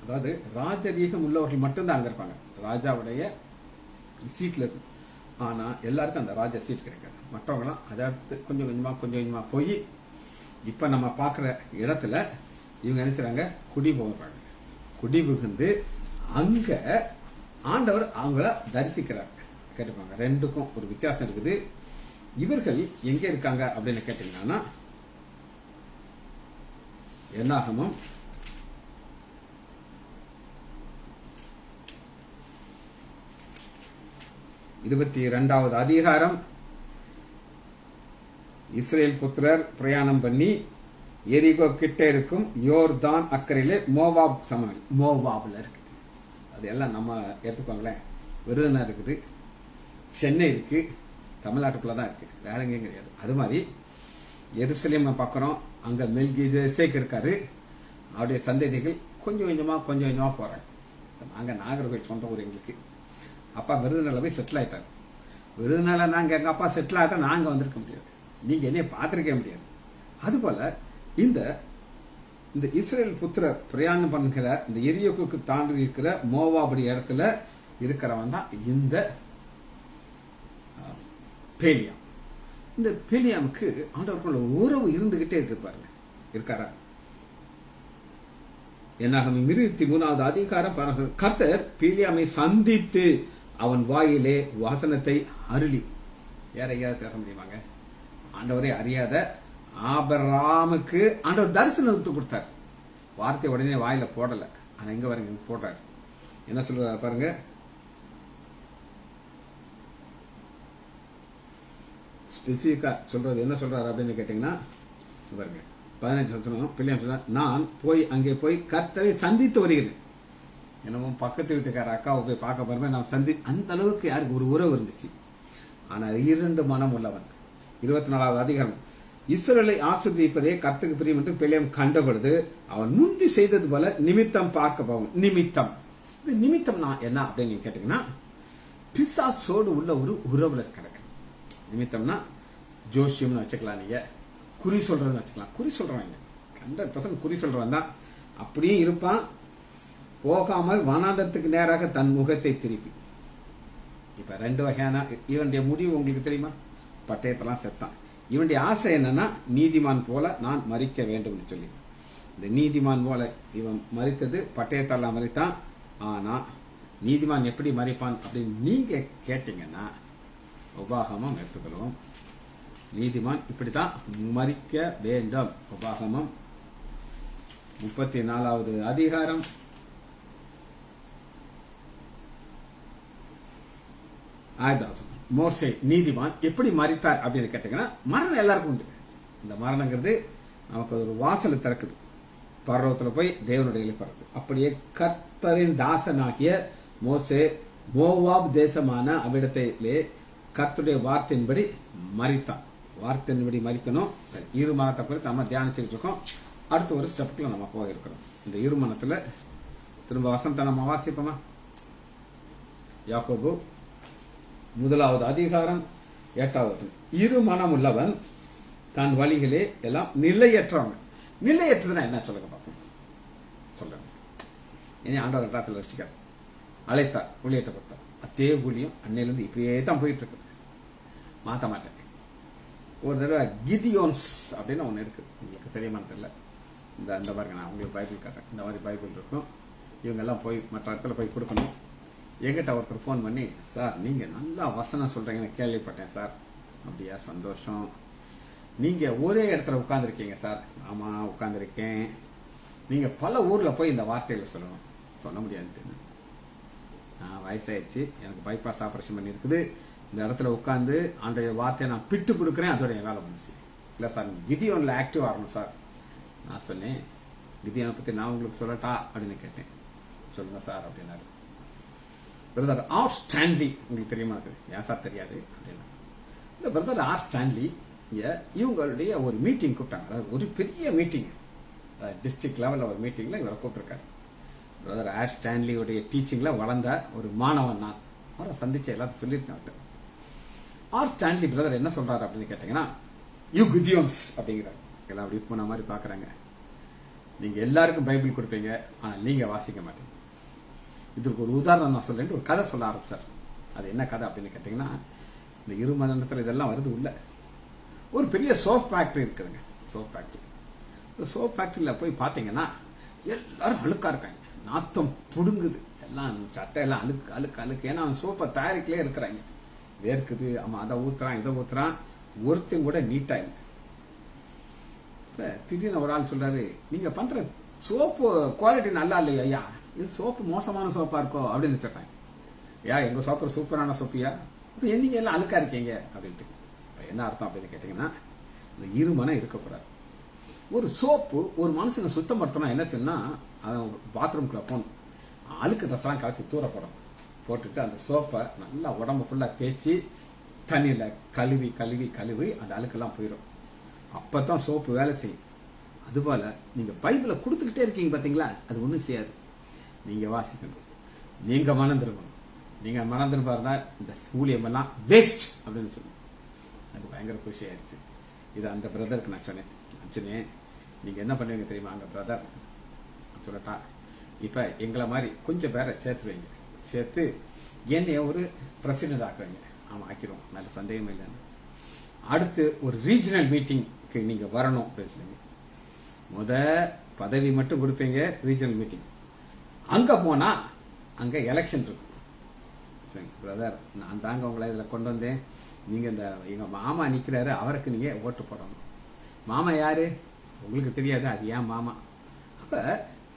அதாவது ராஜரீகம் உள்ளவர்கள் மட்டும்தான் அங்க இருப்பாங்க. ராஜாவுடைய சீட்ல இருக்கு. ஆனா எல்லாருக்கும் அந்த ராஜா சீட் கிடைக்காது. மற்றவங்களாம் அதாவது கொஞ்சம் கொஞ்சமா போய் இப்ப நம்ம பாக்குற இடத்துல இவங்க என்ன செய்றாங்க, குடி போகிறாங்க. குடி புகுந்து அங்க ஆண்டவர் அவங்கள தரிசிக்கிறார். கேட்டுப்பாங்க, ரெண்டுக்கும் ஒரு வித்தியாசம் இருக்குது. இவர்கள் எங்க இருக்காங்க அப்படின்னு கேட்டீங்கன்னா, என்னாகமம் 22வது அதிகாரம். இஸ்ரேல் புத்திரர் பிரயாணம் பண்ணி எரிகோ கிட்ட இருக்கும் யோர்தான் அக்கறையிலே மோவாப் சமவெளி, மோவாப்ல இருக்கு. அது எல்லாம் நம்ம எடுத்துக்கோங்களேன். விருதுநகர் இருக்குது, சென்னை இருக்கு, தமிழ்நாட்டுக்குள்ளதான் இருக்கு, வேற எங்கேயும் கிடையாது. அது மாதிரி எருசலேம் பார்க்கிறோம், அங்க மெல்கிசேதேக் இருக்காரு. அவருடைய சந்ததிகள் கொஞ்சம் கொஞ்சமா போறாங்க. நாங்க நாகர்கோவில் சொந்த ஊர் எங்களுக்கு. அப்பா விருதுநகர்ல போய் செட்டில் ஆயிட்டாரு. விருதுநகர்ல நாங்க எங்க அப்பா செட்டில் ஆகிட்டா நாங்க வந்திருக்க முடியாது, நீங்க என்னைய பார்த்திருக்க முடியாது. அதுபோல இந்த இஸ்ரேல் புத்திரர் பிரயாணம் பண்ணுகிற இந்த எரியோக்கு தாண்டி இருக்கிற மோவாபுடி இடத்துல இருக்கிறவன் தான் இந்த பேலியாம். இந்த பேலியாமுக்கு ஆண்டவருக்குள்ள உறவு இருந்துகிட்டே இருக்கு பாருங்க. இருக்காரா? என்னாகும் 23வது அதிகாரம் கர்த்தர் பேலியாமை சந்தித்து அவன் வாயிலே வாசனத்தை அருளி. வேற எங்கேயாவது பேச முடியுமாங்க? ஆண்டவரே அறியாத ஆபிரகாமுக்கு ஆண்டவர் தரிசனத்தை கொடுத்தார். வார்த்தை உடனே வாயில போடல. ஆனா எங்க வரீங்க போட்டார். என்ன சொல்றாரு பாருங்க. ஸ்பெசிபிக்கா சொல்றது என்ன சொல்றாரு அப்படின்னு கேட்டீங்கன்னா பாருங்க. 15 பிள்ளையாம் சொன்னார், நான் போய் அங்கே போய் கர்த்தரை சந்தித்து வருகிறேன். என்னமோ பக்கத்து வீட்டுக்கார அக்காவை போய் பார்க்க போறமே நான் அந்த அளவுக்கு யாருக்கு ஒரு உறவு இருந்துச்சு. ஆனால் 2 மனம் உள்ளவன். 24வது அதிகாரம், இஸ்ரவேலை ஆசீர்வதிப்பதே கர்த்தருக்கு பிரியம் என்று பிள்ளையம் கண்ட பொழுது அவன் முந்தி செய்தது போல நிமித்தம் பார்க்க போவோம். நிமித்தம், இந்த நிமித்தம்னா என்ன அப்படின்னு நீங்க கேட்டீங்கன்னா, பிசாசோடு உள்ள ஒரு உறவுல கிடக்கு. நிமித்தம்னா ஜோசியம்னு வச்சுக்கலாம், நீங்க குறி சொல்றதுன்னு வச்சுக்கலாம். குறி சொல்றவங்க 100% குறி சொல்றவன் தான். அப்படியும் இருப்பான், போகாமல் வனாந்தரத்துக்கு நேராக தன் முகத்தை திருப்பி. இப்ப 2 வகையான இவனுடைய முடிவு உங்களுக்கு தெரியுமா? பட்டயத்தெல்லாம் செத்தான். இவனுடைய ஆசை என்னன்னா, நீதிமான் போல நான் மறிக்க வேண்டும் சொல்லி. இந்த நீதிமான் போல இவன் மறித்தது பட்டயத்தெல்லாம் மறித்தான். ஆனா நீதிமான் எப்படி மறிப்பான் அப்படின்னு நீங்க கேட்டீங்கன்னா, உபாகமம் எடுத்துக்கொள்வோம். நீதிமான் இப்படித்தான் மறிக்க வேண்டும். உபாகமம் 34வது அதிகாரம் 1000. மோசே நீதிமான் எப்படி மறித்தார் அப்படின்னு கேட்டீங்கன்னா, மரணம் எல்லாருக்கும் உண்டு. இந்த மரணங்கிறது நமக்கு ஒரு வாசலை திறக்குது. பர்வத்துல போய் தேவனுடைய பறக்குது. அப்படியே கர்த்தரின் தாசனாகிய மோசே மோவாப் தேசமான அவ்விடத்திலே கர்த்தருடைய வார்த்தையின்படி மறித்தான். வார்த்தையின்படி மறிக்கணும். சரி, இருமனத்தை குறித்து நம்ம தியானிச்சுட்டு இருக்கோம். அடுத்த ஒரு ஸ்டெப்புக்குள்ள நம்ம போக இருக்கிறோம். இந்த இருமனத்துல திரும்ப வசனத்தை நம்ம வாசிப்போமா? யாக்கோபு 1வது அதிகாரம் 8வது. இருமனம் உள்ளவன் தன் வழிகளே எல்லாம் நிலையற்றவன். நிலையற்றதுன்னா என்ன சொல்லுங்க பார்ப்போம். சொல்லுங்க. இனி ஆண்டவர் இடத்துல வச்சுக்காது. அழைத்தார், ஊழியத்தை கொடுத்தார். அதே ஊழியம் அன்னையிலிருந்து இப்படியே தான் போயிட்டு இருக்குது. மாற்ற மாட்டேன். ஒரு தடவை கிதியோன்ஸ் அப்படின்னு ஒன்று இருக்கு, உங்களுக்கு தெரியுமான்னு தெரியல. இந்த பாருங்க, நான் உங்களுக்கு பைபிள் காட்டுறேன். இந்த மாதிரி பைபிள் இருக்கும். இவங்கெல்லாம் போய் மற்ற இடத்துல போய் கொடுக்கணும். எங்கிட்ட ஒருத்தர் ஃபோன் பண்ணி, சார் நீங்க நல்லா வசனம் சொல்றீங்கன்னு கேள்விப்பட்டேன் சார். அப்படியா, சந்தோஷம். நீங்க ஒரே இடத்துல உட்கார்ந்துருக்கீங்க சார். ஆமா, உட்கார்ந்துருக்கேன். நீங்க பல ஊர்ல போய் இந்த வார்த்தைகளை சொல்லணும். சொல்ல முடியாது, நான் வயசாயிடுச்சு, எனக்கு பைபாஸ் ஆபரேஷன் பண்ணி இருக்குது. இந்த இடத்துல உட்கார்ந்து அந்த வார்த்தையை நான் பிட்டு கொடுக்குறேன், அதோட என் வேலை பண்ணுச்சு. இல்ல சார், கிதியோன்ல ஆக்டிவ் ஆகணும் சார். நான் சொன்னேன், கிதியோனை பத்தி நான் உங்களுக்கு சொல்லட்டா அப்படின்னு கேட்டேன். சொல்லுங்க சார் அப்படின்னாரு. பிரதர் ஆர் ஸ்டான்லி, உங்களுக்கு தெரியுமா? ஏன் சார் தெரியாது அப்படின்னா, இந்த பிரதர் ஆர் ஸ்டான்லி இவங்களுடைய ஒரு மீட்டிங் கூப்பிட்டாங்க. அதாவது ஒரு பெரிய மீட்டிங், டிஸ்ட்ரிக்ட் லெவல்ல ஒரு மீட்டிங்ல இவரை கூப்பிட்டுருக்காரு. பிரதர் ஆர் ஸ்டான்லியோடைய டீச்சிங்ல வளர்ந்த ஒரு மாணவன் நான். அவரை சந்திச்ச எல்லாத்தையும் சொல்லியிருக்கேன். ஆர் ஸ்டான்லி பிரதர் என்ன சொல்றாரு அப்படின்னு கேட்டீங்கன்னா, யூ கிதியோன்ஸ் அப்படிங்கிறார். எல்லாம் அப்படி போன மாதிரி பாக்குறாங்க. நீங்க எல்லாருக்கும் பைபிள் கொடுப்பீங்க, ஆனா நீங்க வாசிக்க மாட்டீங்க. இதுக்கு ஒரு உதாரணம் நான் சொல்றேன். ஒரு கதை சொல்ல ஆரம்பிச்சார். அது என்ன கதை அப்படின்னு கேட்டீங்கன்னா, இந்த இருமதனத்துல இதெல்லாம் வருது உள்ள. ஒரு பெரிய சோப் ஃபேக்டரி இருக்குதுங்க. Soap factory. இந்த சோப் ஃபேக்டரியில போய் பாத்தீங்கன்னா எல்லாரும் அழுக்கா இருக்காங்க. நாத்தம் புடுங்குது. எல்லாம் சட்டையெல்லாம் அழுக்கு அழுக்கு அழுக்கு. ஏன்னா அவன் சோப்பை தயாரிக்கலே இருக்கிறாங்க. வேர்க்குது. அவன் அதை ஊத்துறான், இதை ஊத்துறான். ஒருத்தையும் கூட நீட்டா இல்லை. திடீர்னு ஒரு ஆள் சொல்றாரு, நீங்க பண்ற சோப்பு குவாலிட்டி நல்லா இல்லையா ஐயா, இது சோப்பு மோசமான சோப்பா இருக்கோ அப்படின்னு சொல்றாங்க. எங்க சோப்பு சூப்பரான சோப்பியா, இப்ப நீங்க எல்லாம் அழுக்கா இருக்கீங்க அப்படின்ட்டு. என்ன அர்த்தம் அப்படின்னு கேட்டீங்கன்னா, இந்த இருமனம் இருக்கக்கூடாது. ஒரு சோப்பு ஒரு மனுஷனை சுத்தம் படுத்தணும் என்ன செய்யணும்னா, பாத்ரூம்குள்ள போகணும். அழுக்கு ட்ரெஸ் எல்லாம் கலத்தி தூர போட்டுட்டு அந்த சோப்பை நல்லா உடம்பு ஃபுல்லா தேய்ச்சி தண்ணியில கழுவி கழுவி கழுவி அந்த அழுக்கெல்லாம் போயிடும். அப்பதான் சோப்பு வேலை செய்யும். அதுபோல நீங்க பைபிளை கொடுத்துக்கிட்டே இருக்கீங்க பாத்தீங்களா, அது ஒண்ணும் செய்யாது. நீங்க வாசிக்கணும், நீங்க மனம் திரும்பணும். நீங்க மனம் திரும்ப இருந்தா இந்த ஊழியம் எல்லாம் வேஸ்ட் அப்படின்னு சொல்லுங்க. அது பயங்கர குஷி ஆயிடுச்சு. இது அந்த பிரதருக்கு நான் சொன்னேன், நீங்க என்ன பண்ணுவீங்க தெரியுமா? அந்த பிரதர் சொல்லட்டா, இப்ப எங்களை மாதிரி கொஞ்சம் பேரை சேர்த்து வைங்க. சேர்த்து என்னைய ஒரு பிரசிடென்ட் ஆக்குவீங்க. ஆமா, ஆக்கிடுவோம், நல்ல சந்தேகமே இல்லைன்னு. அடுத்து ஒரு ரீஜனல் மீட்டிங்க்கு நீங்க வரணும் அப்படின்னு சொல்லுங்க. பதவி மட்டும் கொடுப்பீங்க, ரீஜனல் மீட்டிங். அங்க போனா அங்க எலெக்ஷன் இருக்கும். பிரதர், நான் தாங்க உங்களை இதுல கொண்டு வந்தேன். நீங்க இந்த எங்க மாமா நிக்கிறாரு, அவருக்கு நீங்க ஓட்டு போடணும். மாமா யாரு உங்களுக்கு தெரியாது, அது ஏன் மாமா. அப்ப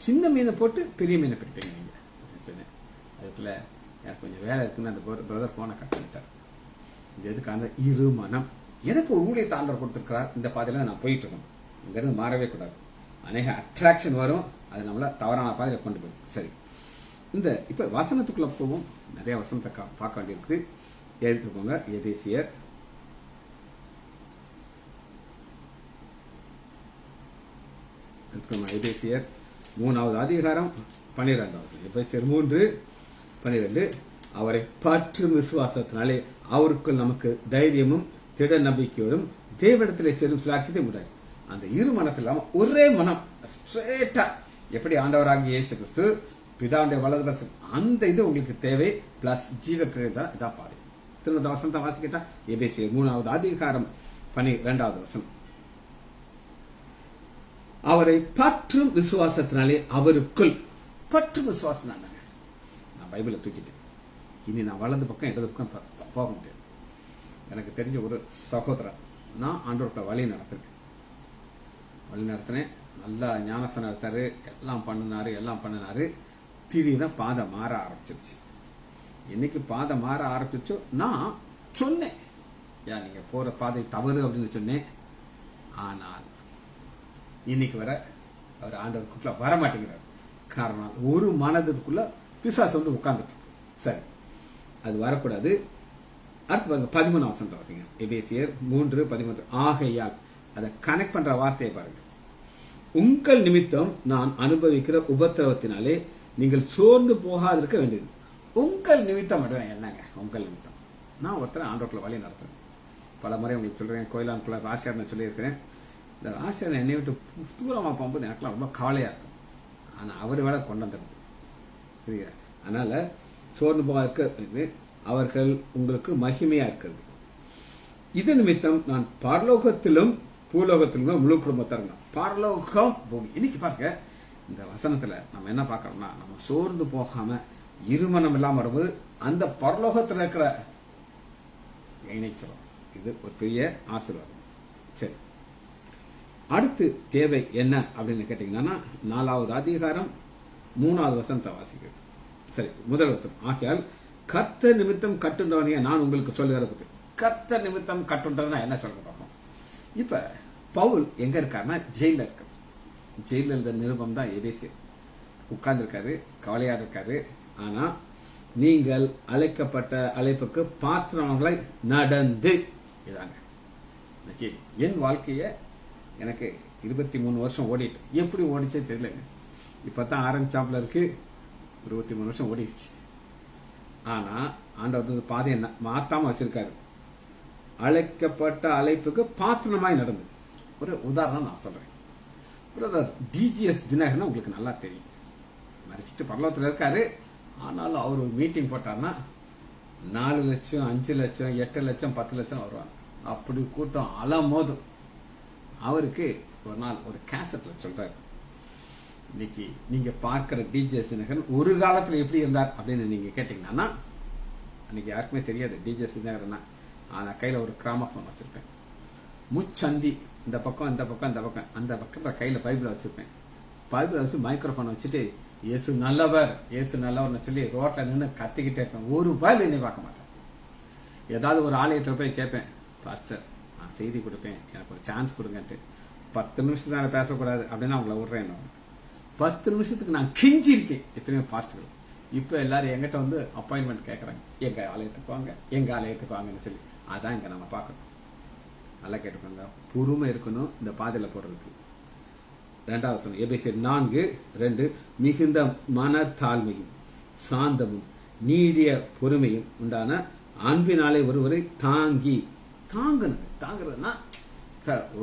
சின்ன மீனை போட்டு பெரிய மீனை பிடிப்பீங்க நீங்க சொன்னேன். அதுக்குள்ள எனக்கு கொஞ்சம் வேலை இருக்குன்னு அந்த பிரதர் போனை கட் பண்ணிட்டார். இது எதுக்கான இருமனம். எனக்கு ஒரு ஊழியத்தை ஆண்டவர் கொடுத்திருக்கிறார், இந்த பாதையில நான் போயிட்டு இருக்கேன். அங்கிருந்து மாறவே கூடாது. அநேக அட்ராக்ஷன் வரும், அது நம்மள தவறான பாதையில கொண்டு போகும். சரி, இந்த இப்ப வசனத்துக்குள்ள போவோம். நிறைய வசனத்தை பார்க்க வேண்டியிருக்கு. எடுத்துக்கோங்க. எபேசியர் எபேசியர் 3வது அதிகாரம் 12வது. எபேசியர் 3:12. அவரை பற்றும் விசுவாசத்தினாலே அவருக்குள் நமக்கு தைரியமும் திட நம்பிக்கையோடும் தேவனிடத்திலே சேரும் சிலாக்கியத்தை உண்டாய். அந்த இரு மனத்தில் இல்லாம ஒரே மனம் ஸ்ட்ரெயிட்டா எப்படி ஆண்டவராகிய இயேசு கிறிஸ்து பிதாவுடைய வலது பக்கம், அந்த இது உங்களுக்கு தேவை. பிளஸ் ஜீவ கிரியை தான் இதான் பாடு. திரும்ப வசனத்தை வாசிக்கிட்டா எபேசியர் 3வது அதிகாரம் 12வது வசனம். அவரை பற்றும் விசுவாசத்தினாலே அவருக்குள் பற்றும் விசுவாசம். நான் பைபிளை தூக்கிட்டேன். இனி நான் வலது பக்கம் இடது பக்கம் போக முடியாது. எனக்கு தெரிஞ்ச ஒரு சகோதரன், நான் ஆண்டவர்கிட்ட வழி நடத்தினேன். நல்லா ஞானசனம் நடத்தாரு, எல்லாம் பண்ணினாரு. திடீர்னு பாதை மாற ஆரம்பிச்சிருச்சு. இன்னைக்கு பாதை மாற ஆரம்பிச்சிருச்சோ, நான் சொன்னேன், ஏன் நீங்க போற பாதை தவறு அப்படின்னு சொன்னேன். ஆனால் இன்னைக்கு வர அவர் ஆண்டவருக்குள்ள வர மாட்டேங்கிறார். காரணம், ஒரு மனதுக்குள்ள பிசாசு வந்து உட்கார்ந்துட்டு. சரி, அது வரக்கூடாது. அடுத்து பாருங்க 13வது வசனத்தை வாசிங்க. எபேசியர் 3:13. ஆகையால் அதை கனெக்ட் பண்ற வார்த்தையை பாருங்க. உங்கள் நிமித்தம் நான் அனுபவிக்கிற உபத்திரவத்தினாலே நீங்கள் சோர்ந்து போகாதிருக்க வேண்டியது. உங்கள் நிமித்தம் மட்டும் என்னங்க? உங்கள் நிமித்தம். நான் ஒருத்தர் ஆண்டவருக்குள்ள வழி நடத்துறேன். பல முறை உங்களுக்கு சொல்றேன். கோயிலான்குள்ள ராசியார் சொல்லியிருக்கிறேன். இந்த ராசியார் என்னை விட்டு தூரமா போகும்போது எனக்குலாம் ரொம்ப கவலையா இருக்கும். ஆனா அவர் வேலை கொண்டு வந்துடும். சரியா? அதனால சோர்ந்து போகாதிருக்க அவர்கள் உங்களுக்கு மகிமையா இருக்கிறது. இது நிமித்தம் நான் பரலோகத்திலும் பூலோகத்திலும் முழு குடும்பத்தார். பரலோகம் பூமி. இன்னைக்கு பாருங்க, இந்த வசனத்துல நம்ம என்ன பார்க்கறோம்னா, நம்ம சோர்ந்து போகாம இருமனம் இல்லாம வரும்போது அந்த பரலோகத்தில் இருக்கிற இணைச்சிடும். இது ஒரு பெரிய ஆசீர்வாதம். சரி, அடுத்து தேவை என்ன அப்படின்னு கேட்டீங்கன்னா 4வது அதிகாரம் 3வது வசனத்தை வாசிக்கிறது. சரி, முதல் வசனம். ஆகையால் கர்த்தர் நிமித்தம் கட்டுண்டவனைய நான் உங்களுக்கு சொல்லுகிறது. கர்த்தர் நிமித்தம் கட்டுண்டவனா என்ன சொல்ல பார்ப்போம். இப்ப பவுல் எங்க இருக்காருன்னா ஜெயில இருக்காரு. ஜெயில இருந்த நிருபம் தான் எபேசியர். உட்கார்ந்து இருக்காரு, கவலையா இருக்காரு. ஆனா நீங்கள் அழைக்கப்பட்ட அழைப்புக்கு பாத்திரங்களை நடந்து இதாங்க. என் வாழ்க்கைய எனக்கு 23 வருஷம் ஓடிட்டு, எப்படி ஓடிச்சே தெரியலங்க. இப்பதான் ஆரம்பிச்சாப்புல இருக்கு. 23 வருஷம் ஓடிடுச்சு. ஆனா ஆண்டவர் பாதையை மாத்தாம வச்சிருக்காரு. அழைக்கப்பட்ட அழைப்புக்கு பாத்திரமாய் நடந்து. ஒரு உதாரணம் நான் சொல்றேன். பிரதர் டிஜிஎஸ் தினகரன் உங்களுக்கு நல்லா தெரியும். மறைச்சிட்டு பரலோகத்தில் இருக்காரு. ஆனாலும் அவர் ஒரு மீட்டிங் போட்டார்னா 4 லட்சம் 5 லட்சம் 8 லட்சம் 10 லட்சம் வருவாங்க. அப்படி கூட்டம் அலமோதும். அவருக்கு ஒரு நாள் ஒரு கேசட்ல சொல்றாரு, இன்னைக்கு நீங்க பார்க்கிற டிஜிஎஸ் தினகரன் ஒரு காலத்துல எப்படி இருந்தார் அப்படின்னு நீங்க கேட்டீங்கன்னா, அன்னைக்கு யாருக்குமே தெரியாது டிஜிஎஸ் தினகரன். ஆனா கையில ஒரு கிராமபோன் வச்சிருப்பேன். முச்சந்தி இந்த பக்கம் இந்த பக்கம் இந்த பக்கம், அந்த பக்கம் கையில பைபிள வச்சிருப்பேன். பைபிள வச்சு மைக்ரோபோன் வச்சுட்டு இயேசு நல்லவர் இயேசு நல்லவர்னு சொல்லி ரோட்ல நின்று கத்திக்கிட்டே இருப்பேன். ஒரு பைபிள் என்னை பார்க்க மாட்டேன். ஏதாவது ஒரு ஆலயத்துல போய் கேட்பேன், பாஸ்டர் நான் செய்தி கொடுப்பேன், எனக்கு ஒரு சான்ஸ் கொடுங்கன்ட்டு. 10 நிமிஷத்துக்கு பேசக்கூடாது அப்படின்னு அவங்கள விடுறேன். 10 நிமிஷத்துக்கு நான் கெஞ்சி இருக்கேன் எத்தனையோ பாஸ்டர்கள். இப்ப எல்லாரும் எங்கிட்ட வந்து அப்பாயின்மெண்ட் கேட்கறாங்க, எங்க ஆலயத்துக்கு வாங்க எங்க ஆலயத்துக்கு வாங்கன்னு சொல்லி. அதான் இங்க நம்ம பார்க்கணும். நல்லா கேட்டுக்கோங்க, பொறுமை இருக்கணும் இந்த பாதையில போறதுக்கு. 2வது வசனம் எபேசியர் 4:2. மிகுந்த மனத்தாழ்மையும் சாந்தமும் நீடிய பொறுமையும் உண்டான அன்பினாலே ஒருவரை தாங்குறதுன்னா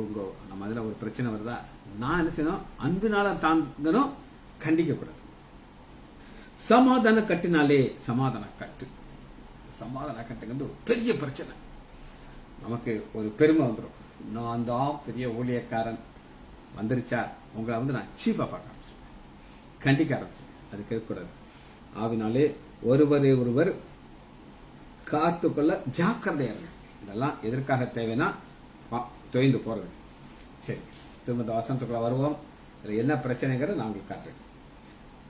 உங்க நம்ம அதுல ஒரு பிரச்சனை வருதா, நான் என்ன செய்யணும், அன்பினால தாங்கணும், கண்டிக்க கூடாது. சமாதான கட்டுனாலே சமாதான கட்டுங்கிறது ஒரு பெரிய பிரச்சனை. நமக்கு ஒரு பெருமை வந்துடும், நான் தான் பெரிய ஊழியக்காரன் வந்துருச்சா, உங்களை வந்து நான் சீப்பா பார்க்க ஆரம்பிச்சேன், கண்டிக்க ஆரம்பிச்சேன். அது கேட்கக்கூடாது. ஆவினாலே ஒருவரை ஒருவர் காத்துக்கொள்ள ஜாக்கிரதையா இருங்க. இதெல்லாம் எதற்காக தேவைன்னா தொய்ந்து போறது. சரி, திரும்ப வசனத்துக்குள்ள வருவோம். என்ன பிரச்சனைங்கிறத நான் உங்களுக்கு காட்டுறேன்.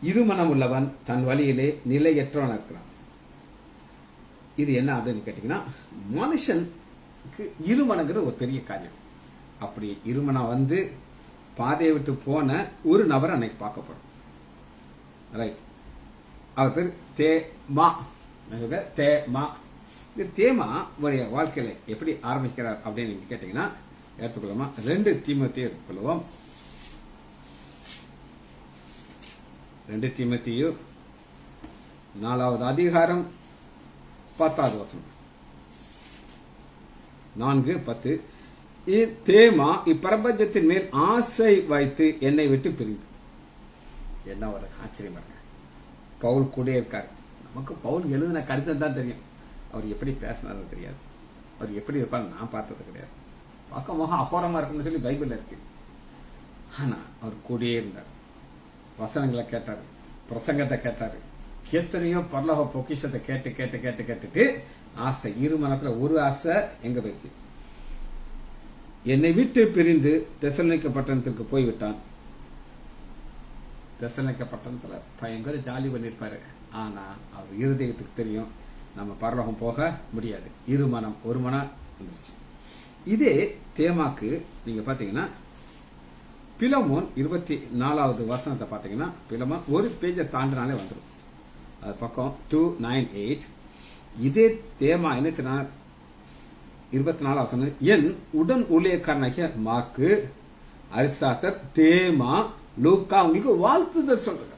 இருமனம் உள்ளவன் தன் வழியிலே நிலையற்றவன் இருக்கிறான். இது என்ன அப்படின்னு கேட்டீங்கன்னா, மனுஷனுக்கு இருமனங்கிறது ஒரு பெரிய காரியம். அப்படி இருமனம் வந்து பாதையை விட்டு போன ஒரு நபர் அன்னைக்கு பார்க்கப்படும். ரைட். அவர் பேர் தேமா. தேமா. இந்த தேமா உடைய வாழ்க்கையில எப்படி ஆரம்பிக்கிறார் அப்படின்னு நீங்க கேட்டீங்கன்னா எடுத்துக்கொள்ளுமா. 2 தீமோத்தேயு எடுத்துக்கொள்வோம். 2 தீமோத்தேயு 4வது அதிகாரம் 10வது வசனம். 4:10. தேமா இப்பிரபஞ்சத்தின் மேல் ஆசை வைத்து என்னை விட்டு பிரிந்து. என்ன ஒரு ஆச்சரியம் பாருங்க. பவுல் கூட இருக்காரு. நமக்கு பவுல் எழுதின கடிதம் தான் தெரியும். அவர் எப்படி பேசினாலும் தெரியாது. அவர் எப்படி இருப்பாரு நான் பார்த்தது கிடையாது. பார்க்க முகம் அகோரமா இருக்குன்னு சொல்லி பைபிள்ல இருக்கு. ஆனா அவர் கூடயே இருந்தார். வசனங்களை கேட்டாரு, பிரசங்கத்தை கேட்டாரு, எத்தனையோ பரலோக பொக்கிஷத்தை கேட்டு கேட்டு கேட்டு கேட்டுட்டு ஆசை இருமனத்துல ஒரு ஆசை எங்க போயிடுச்சு. என்னை விட்டு பிரிந்து தெசலோனிக்க பட்டணத்துக்கு போய்விட்டான். தெசலோனிக்க பட்டணத்துல பயங்கர ஜாலி பண்ணிருப்பாரு. ஆனா அவர் இருதயத்துக்கு தெரியும் நம்ம பரலோகம் போக முடியாது. இருமனம் ஒரு மனம் வந்துருச்சு. இதே தேமாக்கு நீங்க பாத்தீங்கன்னா பிலமோன் 24வது வசனத்தை பாத்தீங்கன்னா பிலமோன் ஒரு பேஜை தாண்டினாலே வந்துடும். அது பக்கம் 298. இதே தேமா என்ன சொன்னார்? 24 வசனம். என் உடன் ஊழியக்காரனாகிய மார்க்கு, அரிஸ்தார்த்தர், தேமா, லூக்கா உங்களுக்கு வாழ்த்துதல் சொல்றார்.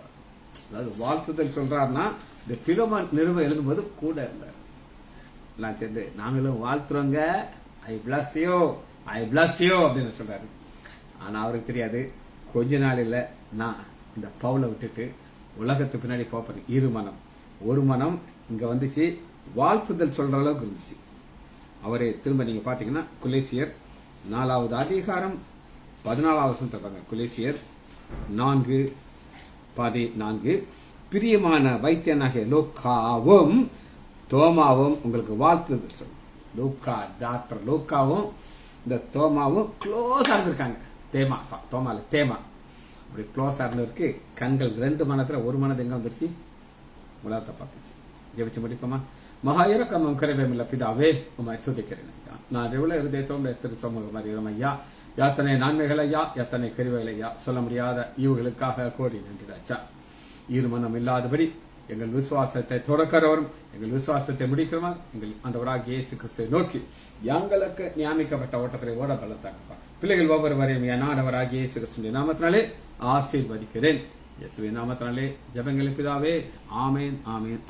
அதாவது வாழ்த்துதல் சொல்றாருன்னா இந்த பிலமோன் நிருபம் எழுதும்போது கூட இருந்தார். எல்லாம் சேர்ந்து நாங்களும் வாழ்த்துறோங்க, I bless you, I bless you அப்படின்னு சொல்றாரு. ஆனா அவருக்கு தெரியாது கொஞ்ச நாள் இல்ல நான் இந்த பவுலை விட்டுட்டு உலகத்துக்கு பின்னாடி போறேன். இருமனம் ஒரு மனம் இங்க வந்துச்சு. வாழ்த்துதல் சொல்ற அளவுக்கு இருந்துச்சு. அவரே திரும்ப நீங்க பாத்தீங்கன்னா குலேசியர் 4வது அதிகாரம் 14வது வசனம். குலேசியர் 4:14. பிரியமான வைத்தியனாகிய லூக்காவும் தோமாவும் உங்களுக்கு வாழ்த்துதல் சொல்லும். லூக்கா டாக்டர் லூக்காவும் இந்த தோமாவும் க்ளோஸா இருந்திருக்காங்க. தேமா அப்படி க்ளோஸா இருந்தவருக்கு கண்கள் 2 மனத்துல ஒரு மனது எங்க வந்துருச்சு? உலகத்தை பார்த்துச்சு. ஜெபிச்சு முடிப்போமா? மகா இரக்கமும் கருணையுமுள்ள பிதாவே உம்மை துதிக்கிறேன் ஐயா. நான் எவ்வளவு இருதயத்தோடு திருச்சமூகம் அறிகிறோம் ஐயா. எத்தனை நன்மைகள் ஐயா, எத்தனை கருவைகள் ஐயா, சொல்ல முடியாத இவுகளுக்காக கோடி நன்றி ராஜா. இருமனம் இல்லாதபடி எங்கள் விசுவாசத்தை தொடக்கிறவரும் எங்கள் விசுவாசத்தை முடிக்கிறவரும் எங்கள் ஆண்டவராகிய இயேசு கிறிஸ்துவை நோக்கி எங்களுக்கு நியமிக்கப்பட்ட ஓட்டத்திலே ஓட பலத்தாங்கப்பா. பிள்ளைகள் ஒவ்வொருவரையும் என் ஆண்டவராகிய இயேசு கிறிஸ்துவின் நாமத்தினாலே ஆசீர்வதிக்கிறேன். இயேசுவின் நாமத்தினாலே ஜெபங்களின் பிதாவே. ஆமேன், ஆமேன்.